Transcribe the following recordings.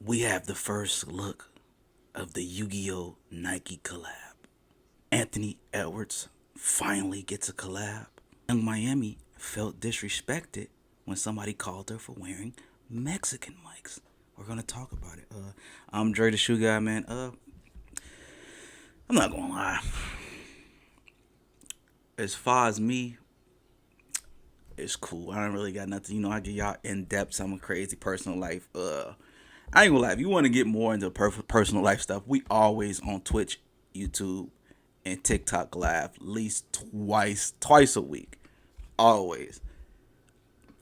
we have the first look of the Yu-Gi-Oh! Nike collab. Anthony Edwards finally gets a collab. Young Miami felt disrespected when somebody called her for wearing Mexican mics. We're gonna talk about it. I'm Dre the Shoe Guy, man. I'm not gonna lie. As far as me, it's cool. I don't really got nothing. I get y'all in depth some crazy personal life. I ain't gonna lie. If you want to get more into personal life stuff, we always on Twitch, YouTube, and TikTok live at least twice a week. Always.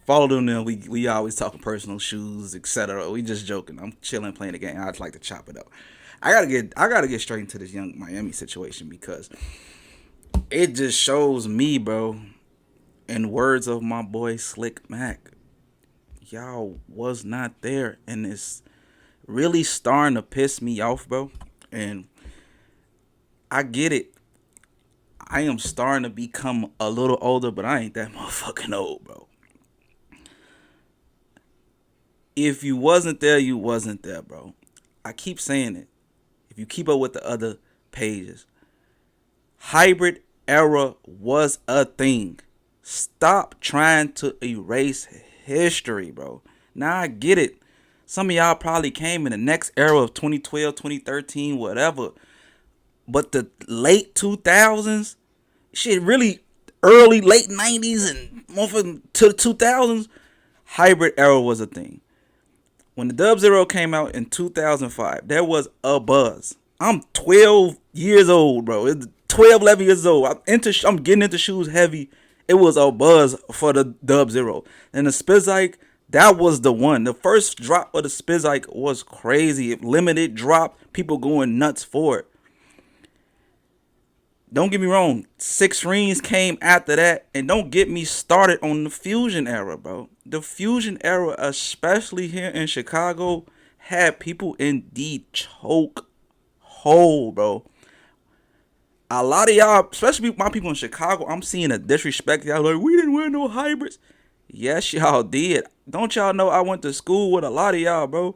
Follow them there. We always talking personal shoes, etc. We just joking. I'm chilling, playing the game. I just like to chop it up. I gotta get straight into this young Miami situation because it just shows me, bro. In words of my boy Slick Mac, y'all was not there, and it's really starting to piss me off, bro. And I get it. I am starting to become a little older, but I ain't that motherfucking old, bro. If you wasn't there, you wasn't there, bro. I keep saying it. If you keep up with the other pages, hybrid era was a thing. Stop trying to erase history, bro. Now I get it. Some of y'all probably came in the next era of 2012, 2013, whatever. But the late 2000s, shit, really early, late 90s and motherfucking to the 2000s, hybrid era was a thing. When the Dub Zero came out in 2005, there was a buzz. I'm 12 years old, bro. It's 12, 11 years old. I'm getting into shoes heavy. It was a buzz for the Dub Zero. And the Spizike, that was the one. The first drop of the Spizike was crazy. Limited drop. People going nuts for it. Don't get me wrong. 6 Rings came after that. And don't get me started on the Fusion era, bro. The Fusion era, especially here in Chicago, had people in the choke hole, bro. A lot of y'all, especially my people in Chicago, I'm seeing a disrespect. Y'all like, we didn't wear no hybrids. Yes, y'all did. Don't y'all know I went to school with a lot of y'all, bro?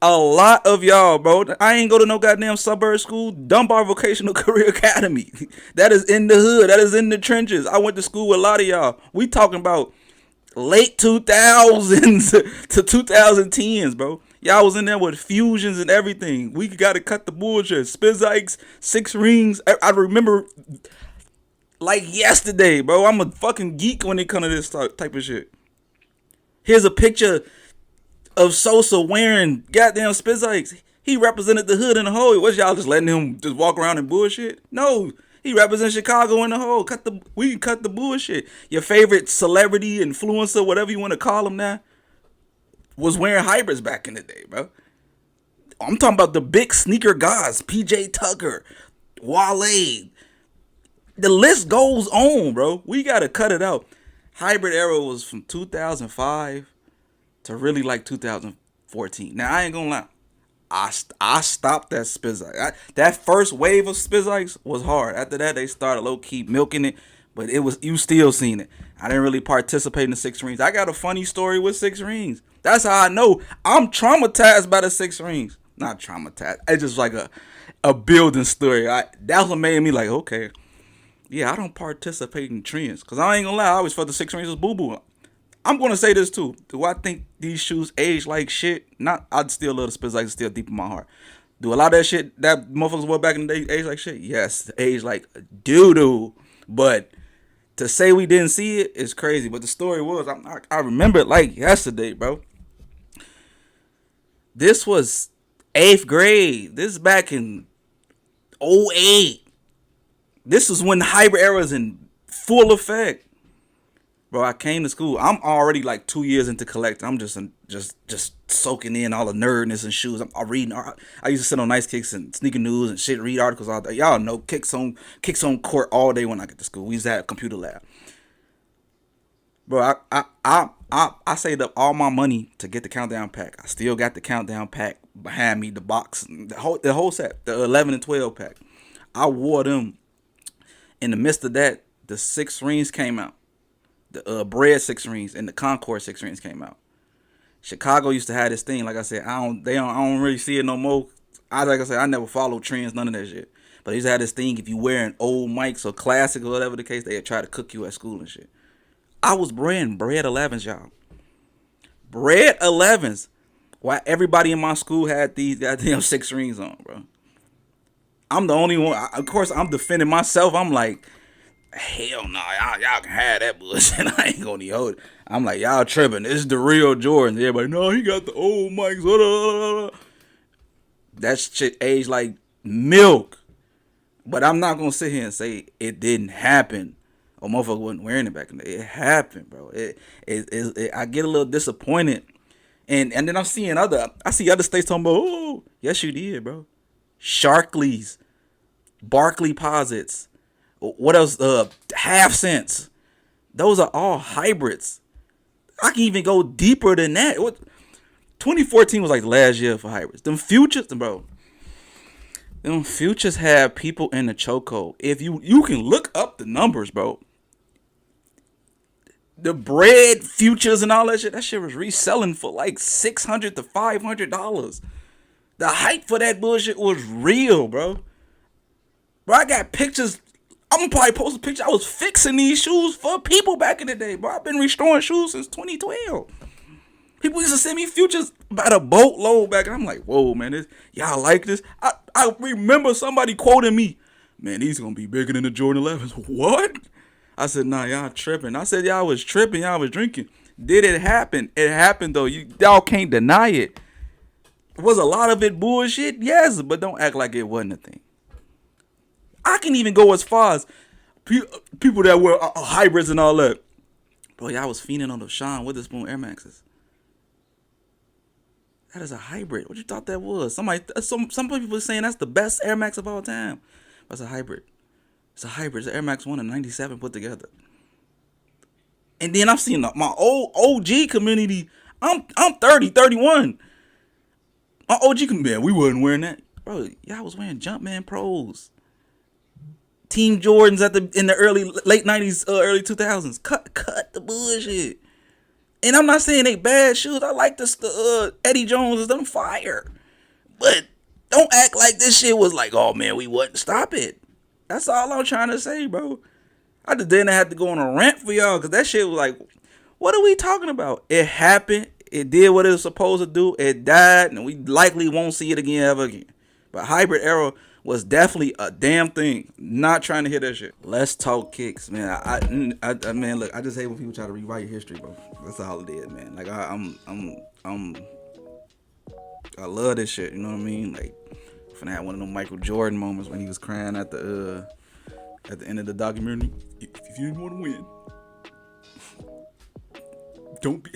A lot of y'all, bro. I ain't go to no goddamn suburb school. Dunbar Vocational Career Academy. That is in the hood. That is in the trenches. I went to school with a lot of y'all. We talking about late 2000s to 2010s, bro. Y'all was in there with fusions and everything. We got to cut the bullshit. Spizikes, 6 Rings. I remember like yesterday, bro. I'm a fucking geek when it comes to this type of shit. Here's a picture of Sosa wearing goddamn Spizikes. He represented the hood in the hole. Was y'all just letting him just walk around and bullshit? No. He represents Chicago in the hole. We can cut the bullshit. Your favorite celebrity, influencer, whatever you want to call him now, was wearing hybrids back in the day, bro. I'm talking about the big sneaker guys, PJ Tucker, Wale. The list goes on, bro. We gotta cut it out. Hybrid era was from 2005 to really like 2014. Now I ain't gonna lie. I stopped that Spizike. That first wave of Spizikes was hard. After that, they started low key milking it, but it was you still seen it. I didn't really participate in the 6 Rings. I got a funny story with 6 Rings. That's how I know I'm traumatized by the 6 Rings. Not traumatized. It's just like a building story. That's what made me like, okay, yeah, I don't participate in trends. Cause I ain't gonna lie, I always felt the 6 Rings was boo boo. I'm gonna say this too. Do I think these shoes age like shit? Not. I'd still love the Spizikes. Still deep in my heart. Do a lot of that shit that motherfuckers wore back in the day age like shit? Yes, age like doo doo. But to say we didn't see it is crazy. But the story was, I remember it like yesterday, bro. This was 8th grade. This is back in '08. This is when the hybrid era is in full effect. Bro, I came to school. I'm already like 2 years into collecting. I'm just soaking in all the nerdness and shoes. I'm reading. I used to sit on Nice Kicks and Sneaker News and shit, read articles all day. Y'all know kicks on court all day when I get to school. We used to have computer lab. Bro, I saved up all my money to get the countdown pack. I still got the countdown pack behind me, the box, the whole set, the 11 and 12 pack. I wore them. In the midst of that, the 6 Rings came out. The Bread 6 Rings and the Concord 6 Rings came out. Chicago used to have this thing. Like I said, I don't really see it no more. Like I said, I never follow trends, none of that shit. But they used to have this thing. If you wearing old mics or classic or whatever the case, they would try to cook you at school and shit. I was wearing Bread 11s, y'all. Bread 11s. Why everybody in my school had these goddamn 6 rings on, bro. I'm the only one. Of course, I'm defending myself. I'm like, hell no, y'all can have that bullshit. I ain't gonna hold it. I'm like, y'all tripping. This is the real Jordan. Everybody, no, he got the old mics. That shit aged like milk. But I'm not gonna sit here and say it didn't happen. Or motherfucker wasn't wearing it back in the day. It happened, bro. I get a little disappointed. And then I see other states talking about, oh, yes you did, bro. Sharkleys, Barkley Posits, what else? Half cents. Those are all hybrids. I can even go deeper than that. 2014 was like the last year for hybrids. Them futures, bro. Them futures have people in the chokehold. If you can look up the numbers, bro. The bread futures and all that shit was reselling for like $600 to $500. The hype for that bullshit was real, bro. Bro, I got pictures. I'm gonna probably post a picture. I was fixing these shoes for people back in the day, bro. I've been restoring shoes since 2012. People used to send me futures by the boatload back, and I'm like, whoa, man, y'all like this? I remember somebody quoting me, man, these gonna be bigger than the Jordan 11s. What? I said, nah, y'all tripping. I said, y'all was tripping, y'all was drinking. Did it happen? It happened, though. Y'all can't deny it. Was a lot of it bullshit? Yes, but don't act like it wasn't a thing. I can even go as far as people that were hybrids and all that. Bro, y'all was fiending on the Sean Witherspoon Air Maxes. That is a hybrid. What you thought that was? Some people were saying that's the best Air Max of all time. That's a hybrid. It's a hybrid. It's an Air Max 1 and 97 put together. And then I've seen my old OG community. I'm 30, 31. My OG community, man, we wasn't wearing that. Bro, y'all was wearing Jumpman Pros. Team Jordans in the late 90s, early 2000s. Cut the bullshit. And I'm not saying they bad shoes. I like the Eddie Jones, them fire. But don't act like this shit was like, oh man, we wouldn't stop it. That's all I'm trying to say, bro. I just didn't have to go on a rant for y'all because that shit was like, what are we talking about? It happened. It did what it was supposed to do. It died, and we likely won't see it again ever again. But hybrid era was definitely a damn thing. Not trying to hear that shit. Let's talk kicks, man. I man, look, I just hate when people try to rewrite history, bro. That's all it is, man. Like I love this shit. You know what I mean? Like, I had one of them Michael Jordan moments when he was crying at the end of the documentary. If you didn't want to win, don't be.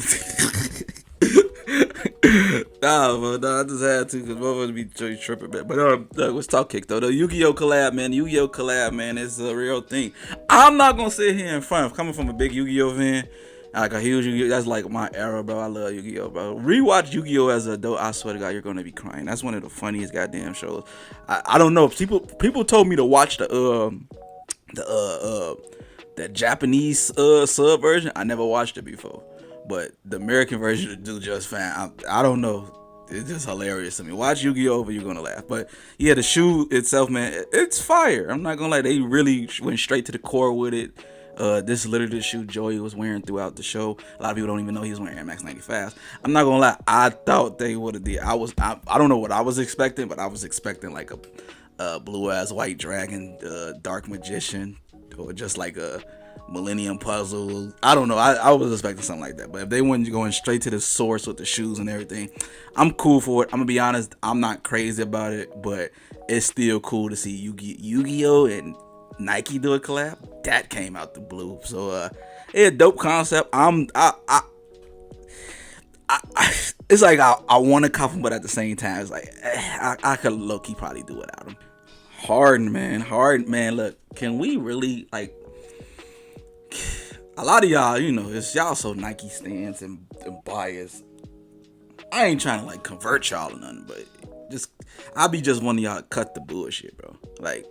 Nah, I just had to because both of us be tripping, man. But let's talk kick though. The Yu-Gi-Oh collab, man. The Yu-Gi-Oh collab, man, is a real thing. I'm not gonna sit here in front of coming from a big Yu-Gi-Oh fan. Like a huge Yu-Gi-Oh, that's like my era, bro. I love Yu-Gi-Oh, bro. Rewatch Yu-Gi-Oh as an adult. I swear to God, you're gonna be crying. That's one of the funniest goddamn shows. I don't know. People told me to watch the Japanese sub version. I never watched it before, but the American version do just fine. I don't know. It's just hilarious to me. Watch Yu-Gi-Oh, but you're gonna laugh. But yeah, the shoe itself, man, it's fire. I'm not gonna lie. They really went straight to the core with it. This is literally the shoe Joey was wearing throughout the show. A lot of people don't even know he was wearing Air Max 95s. I'm not gonna lie, I thought they would have did. I don't know what I was expecting, but I was expecting like a blue ass white dragon, dark magician, or just like a Millennium Puzzle. I don't know. I was expecting something like that. But if they weren't going straight to the source with the shoes and everything, I'm cool for it. I'm gonna be honest, I'm not crazy about it, but it's still cool to see Yu-Gi-Oh and Nike do a collab. That came out the blue. So it's a dope concept. It's like I want to cuff him, but at the same time, it's like I could low-key probably do without him. Harden, man. Look, can we really like? A lot of y'all, you know, it's y'all so Nike stands and biased. I ain't trying to like convert y'all or nothing, but I'll be just one of y'all cut the bullshit, bro. Like,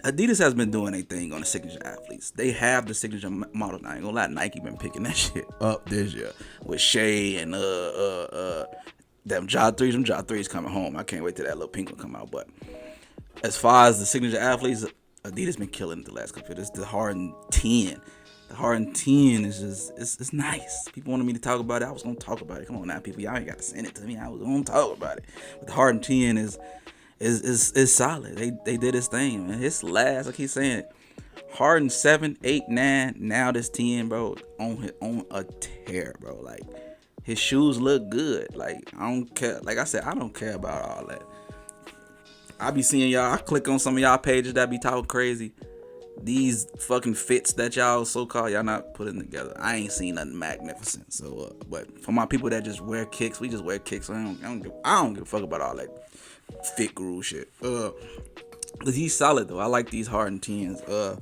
Adidas has been doing a thing on the signature athletes. They have the signature model. Now, I ain't gonna lie, Nike been picking that shit up this year with Shea and them Jot 3s. Them Jot 3s coming home. I can't wait till that little pink one come out. But as far as the signature athletes, Adidas been killing it the last couple of years. The Harden 10. The Harden 10 is just, it's nice. People wanted me to talk about it. I was gonna talk about it. Come on now, people. Y'all ain't gotta send it to me. I was gonna talk about it. But the Harden 10 is solid. They did his thing, man. His last, I keep saying it. Harden 7, 8, 9, now this 10, bro, on a tear, bro. Like, his shoes look good. Like, I don't care. Like I said, I don't care about all that. I be seeing y'all, I click on some of y'all pages that be talking crazy. These fucking fits that y'all so-called, y'all not putting together. I ain't seen nothing magnificent. So, but for my people that just wear kicks, we just wear kicks. So I don't give a fuck about all that fit guru shit. But he's solid though. I like these Harden 10s.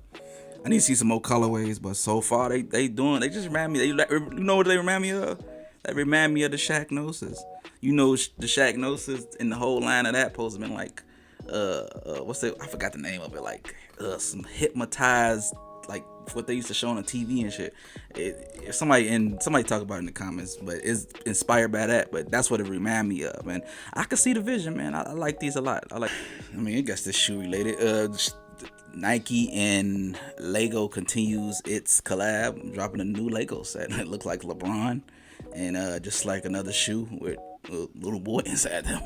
I need to see some more colorways, but so far they just remind me. You know what they remind me of? They remind me of the Shaq Gnosis. You know the Shaq Gnosis and the whole line of that post has been like, I forgot the name of it. Like some hypnotized, like what they used to show on the TV and shit. Somebody talk about it in the comments, but it's inspired by that. But that's what it remind me of, and I can see the vision, man. I like these a lot. I mean, it gets this shoe related. Nike and Lego continues its collab, dropping a new Lego set. It looks like LeBron, and just like another shoe with a little boy inside them.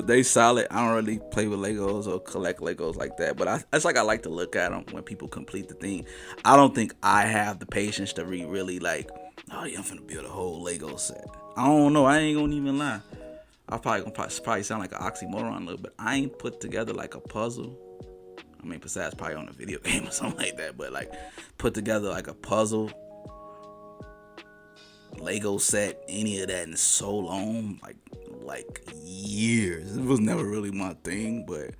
They solid. I don't really play with Legos or collect Legos like that, but it's like I like to look at them when people complete the thing. I don't think I have the patience to really like, oh yeah, I'm finna build a whole Lego set. I don't know. I ain't gonna even lie. I probably sound like an oxymoron a little bit. I ain't put together like a puzzle. I mean, besides probably on a video game or something like that, but like put together like a puzzle, Lego set, any of that in so long, like years. It was never really my thing, but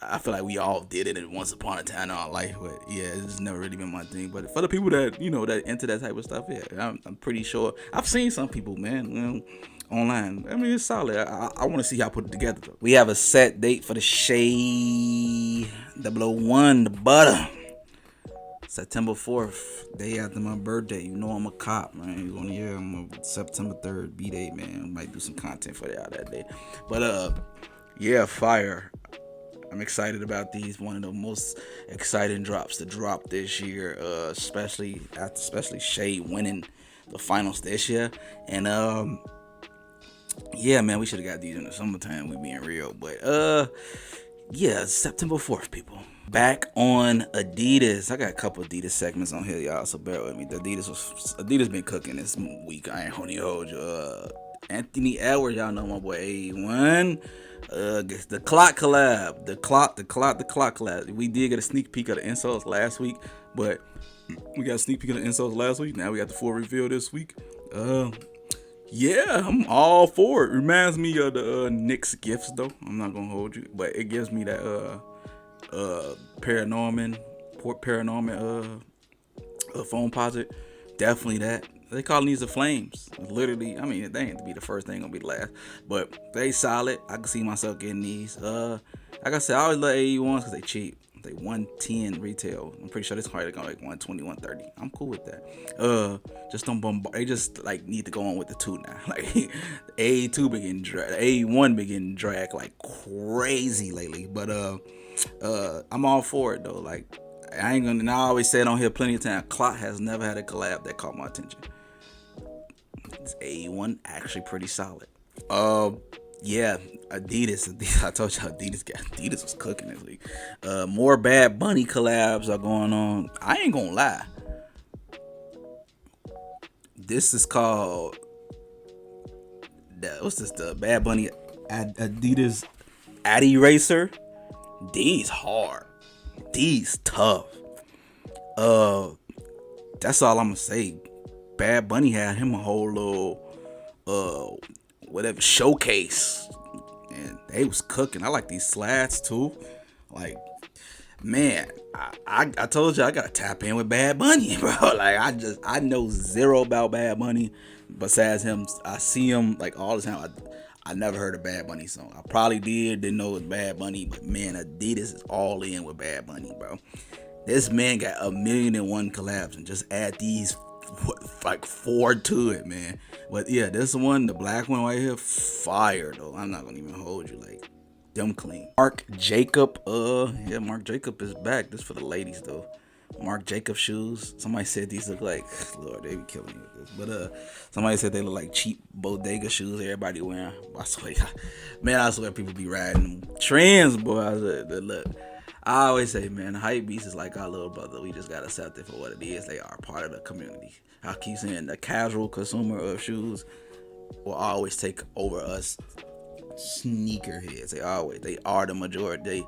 I feel like we all did it once upon a time in our life. But yeah, it's never really been my thing. But for the people that that into that type of stuff, yeah, I'm pretty sure I've seen some people, man, online. I mean, it's solid. I want to see how I put it together though. We have a set date for the Shea 001, the butter. September 4th, day after my birthday. You know I'm a cop, man. You're gonna hear I'm a September 3rd B-Day, man. Might do some content for y'all that day. But yeah, fire. I'm excited about these. One of the most exciting drops to drop this year, especially Shea winning the finals this year. And yeah, man, we should have got these in the summertime. We being real, but yeah, September 4th, people. Back on Adidas. I got a couple Adidas segments on here, y'all, so bear with me. Adidas been cooking this week. I ain't gonna hold you. Anthony Edwards, y'all know my boy A1. The clock collab. The clock collab. We did get a sneak peek of the insoles last week, but we got a sneak peek of the insoles last week. Now we got the full reveal this week. Yeah, I'm all for it. Reminds me of the Knicks gifts, though. I'm not gonna hold you, but it gives me that paranormal phone posit. Definitely that. They calling these the flames. Literally, I mean, they ain't to be the first, they ain't gonna be the last. But they solid. I can see myself getting these. Like I said, I always love AE1s because they cheap. They 110 retail. I'm pretty sure this probably gonna like 120, 130. I'm cool with that. Just don't bombard. They just like need to go on with the 2 now. Like A2 begin drag, A1 begin drag like crazy lately. But I'm all for it though. Like I ain't gonna. And I always said on here plenty of times. Clock has never had a collab that caught my attention. This A1 actually pretty solid. Yeah, Adidas. I told you Adidas was cooking this week. More Bad Bunny collabs are going on. I ain't gonna lie. This is called the Bad Bunny Adidas Addy Racer. These hard. These tough. That's all I'm gonna say. Bad Bunny had him a whole little whatever showcase, and they was cooking. I like these slats too. Like, man, I told you I gotta tap in with Bad Bunny, bro. Like I know zero about Bad Bunny besides him. I see him like all the time. I never heard a Bad Bunny song. I probably didn't know it was Bad Bunny, but man, Adidas is all in with Bad Bunny, bro. This man got 1,000,001 collabs and just add these like 4 to it, man. But yeah, this one, the black one right here, fire though. I'm not gonna even hold you, like them clean. Marc Jacob, yeah, Marc Jacob is back. This for the ladies though. Marc Jacob shoes. Somebody said these look like, Lord, they be killing me with this. But somebody said they look like cheap bodega shoes everybody wearing. I swear, man, I swear people be riding them trends, boy. I said, look. I always say, man, hype beast is like our little brother. We just gotta accept it for what it is. They are part of the community. I keep saying the casual consumer of shoes will always take over us sneakerheads. They are the majority.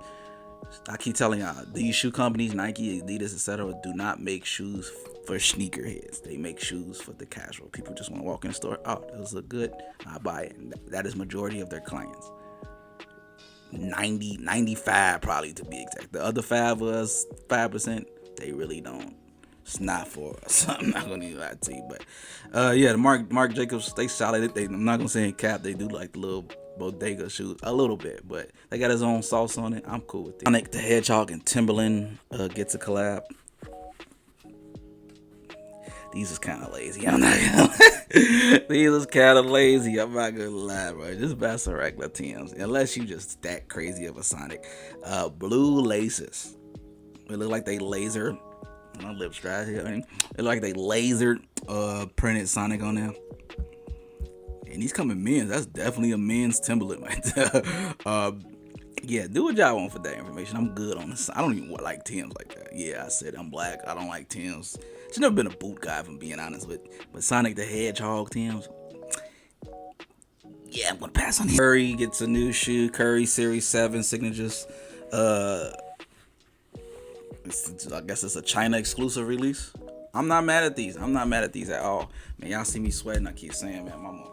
I keep telling y'all, these shoe companies, Nike, Adidas, etc., do not make shoes for sneakerheads. They make shoes for the casual. People just want to walk in the store. Oh, those look good. I buy it. And that is majority of their clients. 90, 95 probably to be exact. The other 5%, they really don't. It's not for us. I'm not gonna even lie to you, but yeah, the Marc Jacobs, they solid. I'm not gonna say in cap, they do like the little bodega shoes a little bit, but they got his own sauce on it. I'm cool with it. Sonic the Hedgehog and Timberland gets a collab. These is kind of lazy. I'm not gonna lie. These is kind of lazy. I'm not gonna lie, bro. Just buy some regular Tims, unless you just that crazy of a Sonic. Blue laces. It look like they lasered. My lips dry here. It look like they lasered printed Sonic on there. And these come in men's. That's definitely a men's Timberland right there. Yeah, do what y'all want for that information. I'm good on this. I don't even like Tims like that. Yeah, I said I'm black. I don't like Tims. I've never been a boot guy, if I'm being honest with. But Sonic the Hedgehog Tims, yeah, I'm gonna pass on it. Curry gets a new shoe. Curry Series 7 signatures. I guess it's a China exclusive release. I'm not mad at these. I'm not mad at these at all. Man, y'all see me sweating. I keep saying, man, mama,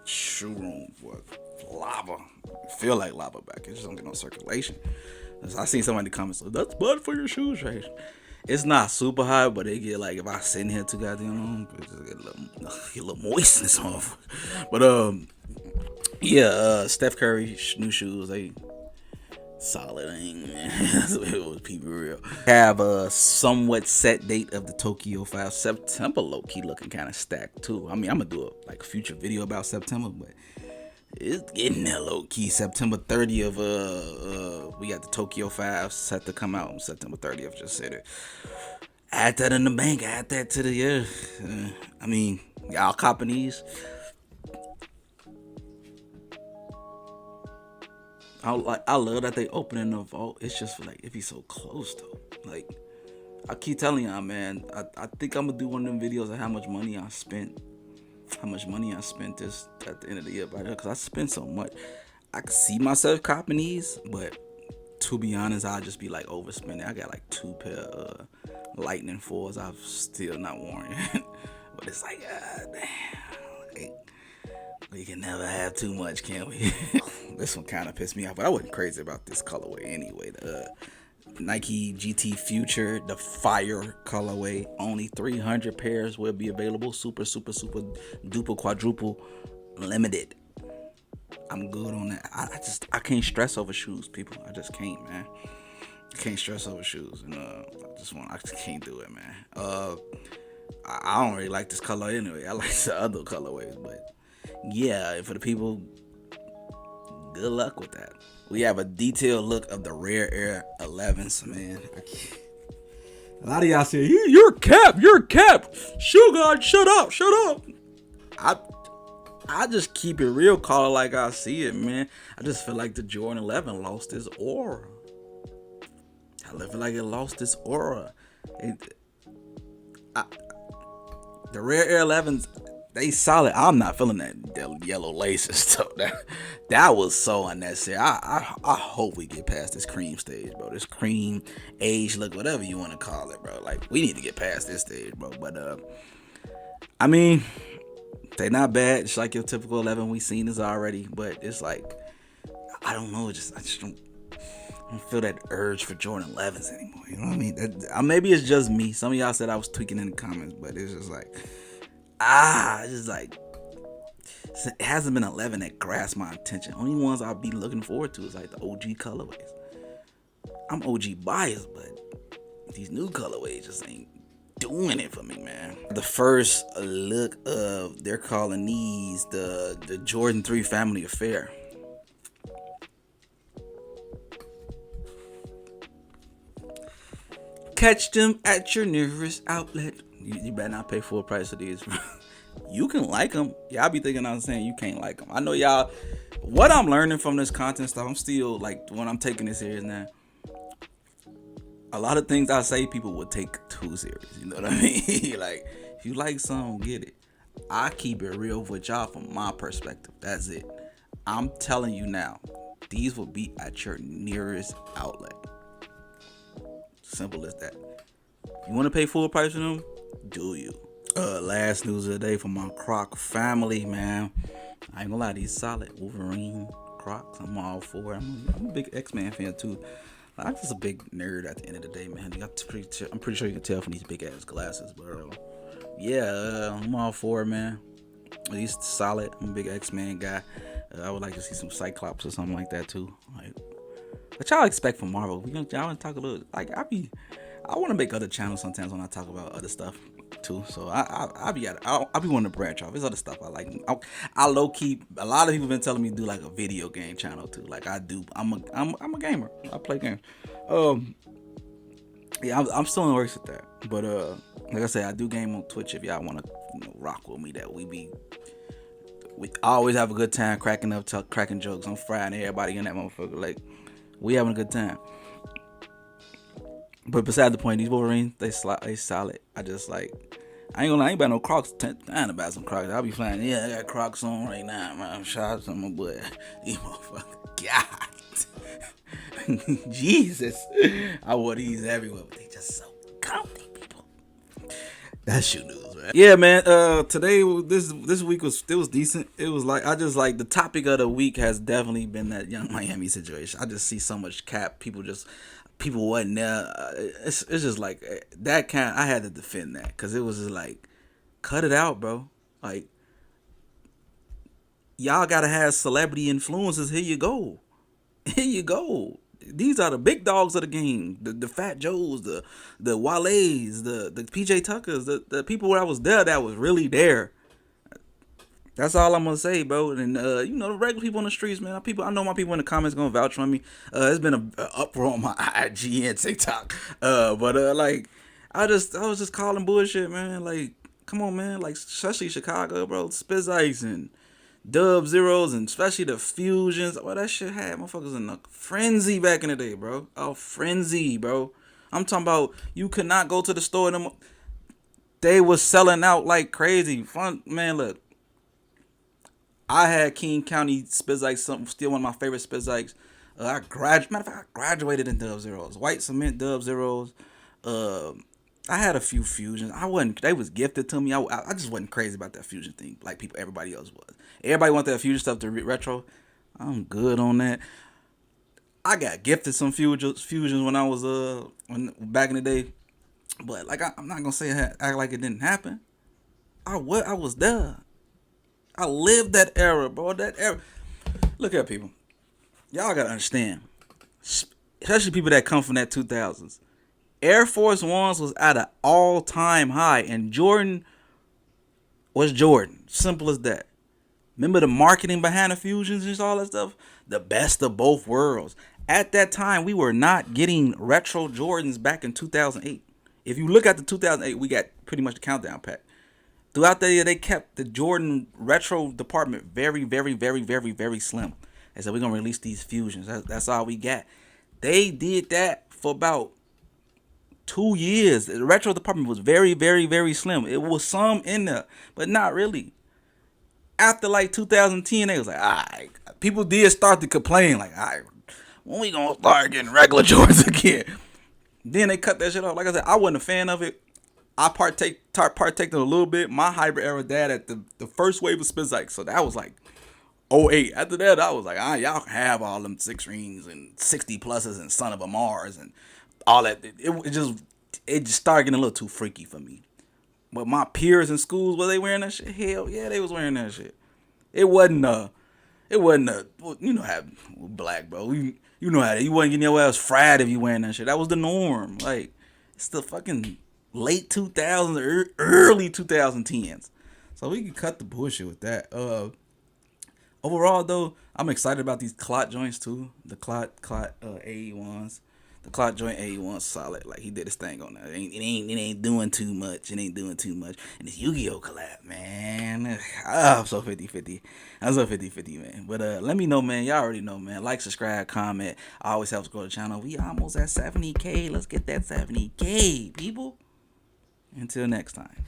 shoe room, what, lava. I feel like lava back. It just don't get no circulation. I seen somebody in the comments, so that's bad for your shoes, right? It's not super hot, but it get like, if I sit in here too goddamn long, it just get a little moistness on. But yeah, Steph Curry new shoes, they solid, man. That's what it was, people real. Have a somewhat set date of the Tokyo 5. September low key looking kind of stacked too. I mean, I'm gonna do a future video about September, but it's getting there low key. September 30th, we got the Tokyo 5 set to come out on September 30th. Just said it. Add that in the bank. Add that to the year. I mean, y'all copping these. I love that they opening the vault. It's just like, it be so close though. Like, I keep telling y'all, man, I think I'm gonna do one of them videos of how much money I spent this at the end of the year, because I spent so much. I can see myself copping these, but to be honest, I'll just be like overspending. I got like 2 pair of Lightning 4s I've still not worn. But it's like, damn. We can never have too much, can we? This one kind of pissed me off, but I wasn't crazy about this colorway anyway. The Nike GT Future, the Fire colorway. Only 300 pairs will be available. Super, super, super duper quadruple limited. I'm good on that. I can't stress over shoes, people. I just can't, man. I can't stress over shoes, and I just can't do it, man. I don't really like this color anyway. I like the other colorways, but yeah, for the people, good luck with that. We have a detailed look of the Rare Air 11s, man. A lot of y'all say, you're cap. Shoe God, shut up. I just keep it real, call it like I see it, man. I just feel like the Jordan 11 lost its aura. I feel like it lost its aura. The Rare Air 11s, they solid. I'm not feeling that yellow laces stuff. That was so unnecessary. I hope we get past this cream stage, bro. This cream age look, whatever you want to call it, bro. Like, we need to get past this stage, bro. But I mean, they not bad. It's like your typical 11 we seen this already. But it's like, I don't know. I just don't feel that urge for Jordan 11s anymore. You know what I mean? Maybe it's just me. Some of y'all said I was tweaking in the comments, but it's just like, it's just like, It hasn't been 11 that grasp my attention. Only ones I'll be looking forward to is like the OG colorways. I'm OG biased, but these new colorways just ain't doing it for me, man. The first look of, they're calling these the Jordan 3 Family Affair. Catch them at your nearest outlet. You better not pay full price of these. You can like them. Y'all be thinking I'm saying you can't like them. I know y'all. What I'm learning from this content stuff, I'm still like, when I'm taking it serious now, a lot of things I say people would take too serious. You know what I mean? Like, if you like something, get it. I keep it real with y'all from my perspective. That's it. I'm telling you now, these will be at your nearest outlet. Simple as that. You want to pay full price for them? Do you? Last news of the day from my Croc family, man. I ain't gonna lie, these solid Wolverine Crocs. I'm all for it. I'm a big X-Men fan too. I'm just a big nerd at the end of the day, man. I'm pretty sure you can tell from these big ass glasses, bro. Yeah, I'm all for it, man. These solid. I'm a big X-Men guy. I would like to see some Cyclops or something like that too. Like, what y'all expect from Marvel? Y'all want to talk a little? Like, I want to make other channels sometimes when I talk about other stuff too. So I'll be wanting to branch off. There's other stuff I like. I low key. A lot of people been telling me to do like a video game channel too. Like I do. I'm a gamer. I play games. Yeah, I'm still in the works with that. But like I said, I do game on Twitch. If y'all want to rock with me, we always have a good time cracking jokes on Friday. Everybody in that motherfucker, like, we having a good time. But beside the point, these Wolverines, they solid. I just like, I ain't gonna lie, I ain't about no Crocs. I about some Crocs. I'll be flying. Yeah, I got Crocs on right now, man. Shout out to my boy. These motherfuckers. God. Jesus. I wore these everywhere, but they just so comfy, people. That's shoe news, man. Yeah, man. Today, this week was decent. It was like, I just like, the topic of the week has definitely been that Young Miami situation. I just see so much cap. People wasn't there. It's just like that kind. I had to defend that because it was just like, cut it out, bro. Like, y'all gotta have celebrity influences. Here you go. Here you go. These are the big dogs of the game. The Fat Joes, the Wale's, the PJ Tuckers, the people where I was there that was really there. That's all I'm gonna say, bro. And the regular people on the streets, man. I know my people in the comments gonna vouch for me. It's been a uproar on my IG and TikTok. But like, I was just calling bullshit, man. Like, come on, man. Like, especially Chicago, bro. Spizz Ice and Dub Zeros, and especially the Fusions. Well, that shit had motherfuckers in a frenzy back in the day, bro. A frenzy, bro. I'm talking about, you could not go to the store. They was selling out like crazy. Fun, man, look. I had King County Spizz Ice, still one of my favorite Spizz Ice. I graduated in Dub Zeros. White cement Dub Zeros. I had a few Fusions. They was gifted to me. I just wasn't crazy about that Fusion thing like everybody else was. Everybody want that Fusion stuff to retro. I'm good on that. I got gifted some Fusions when I was back in the day. But like, I'm not gonna say act like it didn't happen. I was there. I lived that era, bro. That era. Look at people. Y'all gotta understand, especially people that come from that 2000s. Air Force Ones was at an all-time high, and Jordan was Jordan. Simple as that. Remember the marketing behind the Fusions and all that stuff? The best of both worlds. At that time, we were not getting retro Jordans back in 2008. If you look at the 2008, we got pretty much the countdown pack. Throughout the year, they kept the Jordan retro department very, very, very, very, very slim. They said, we're going to release these Fusions. That's all we got. They did that for about 2 years. The retro department was very, very, very slim. It was some in there, but not really. After like 2010, they was like, all right. People did start to complain, like, all right, when we going to start getting regular Jordans again? Then they cut that shit off. Like I said, I wasn't a fan of it. I partaked in a little bit. My hybrid era dad at the first wave of Spizz Ice. So that was like 08. After that, I was like, y'all can have all them 6 rings and 60 pluses and Son of a Mars and all that. It just started getting a little too freaky for me. But my peers in schools, were they wearing that shit? Hell yeah, they was wearing that shit. It wasn't it wasn't well, you know how black bro. You know how you wasn't getting your ass fried if you wearing that shit. That was the norm. Like it's the fucking late 2000s, early 2010s. So we can cut the bullshit with that. Overall though, I'm excited about these clot joints too. The clot AE1s. The clot joint AE1's solid. Like he did his thing on that. It ain't doing too much. It ain't doing too much. And this Yu-Gi-Oh collab, man. I'm so 50-50. I'm so 50-50, man. But let me know, man. Y'all already know, man. Like, subscribe, comment. Always helps grow the channel. We almost at 70K. Let's get that 70K, people. Until next time.